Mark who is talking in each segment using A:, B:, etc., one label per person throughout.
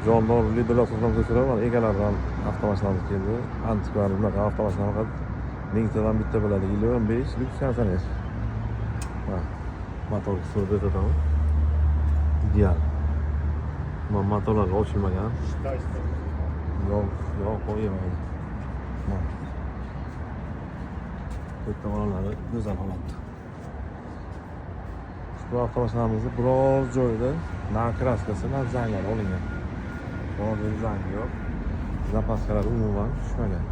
A: Jondor liderlar so'zdan ko'chirib, egalaridan avtomashinamiz keldi. Antikvar bunaqa avtomashina faqat mingtadan bitta bo'ladi. 15 lyuks kondisioner. Motor qismida o'tadi. Ideal. Motorlar ochilmagan. Yo'q, qo'ymaydi. Bu tomonlari go'zal holatda. Bu avtomashinamizni biroz joyida na kraskasi, na zanglari olingan. Hozir zang yo'q. Zapaskalar umuman tushmagan.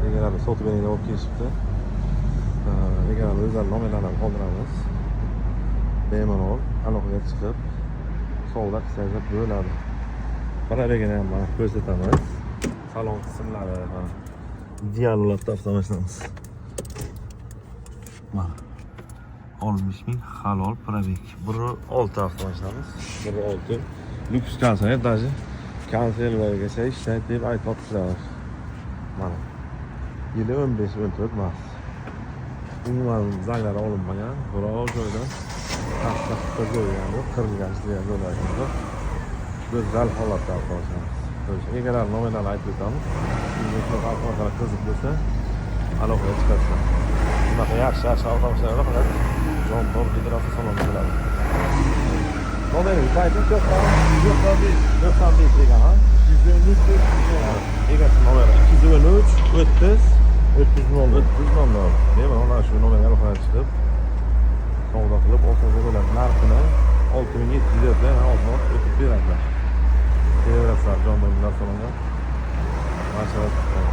A: Egalarni sotib berishga olib kelishibdi. Egalarni o'zlari nomerlarini qoldiramiz. Bemalol aloqaga chiqib, solda qisqartirib bo'ladi. Parabegini ham mana ko'rsatamiz. Salon qismlari mana ideal holatda avtomashinamiz. Mana 60.000 halol probeg. 1.6 avtomashinamiz. 1.6 lyuks kondisioner, даже konservalargacha ishlaydi deb aytmoqchilar. Mana yili 15-14 emas. Umuman zanglari olinmagan, biroz joyda qattiq jo'ygan yo'q, qirilgan ishlar joylarida go'zal holatda avtomashinamiz. Egalar nomerlarini aytib o'tamiz. Sizga avtomashinlar qiziq bo'lsa, aloqaga chiqasiz. Bunaqa yaxshi avtomashinlar faqat Jondor liderlar salonida bo'ladi. Nomeringizni ayting, 95 degan, ha? 213 egasi nomeri 213 30 Bemalol shu nomerga aloqaga chiqib, savdo qilib olsangiz bo'ladi. Narxini 6700 dan ozroq o'tib beradilar. Kelaverasizlar Jondor liderlar saloniga. Maşallah.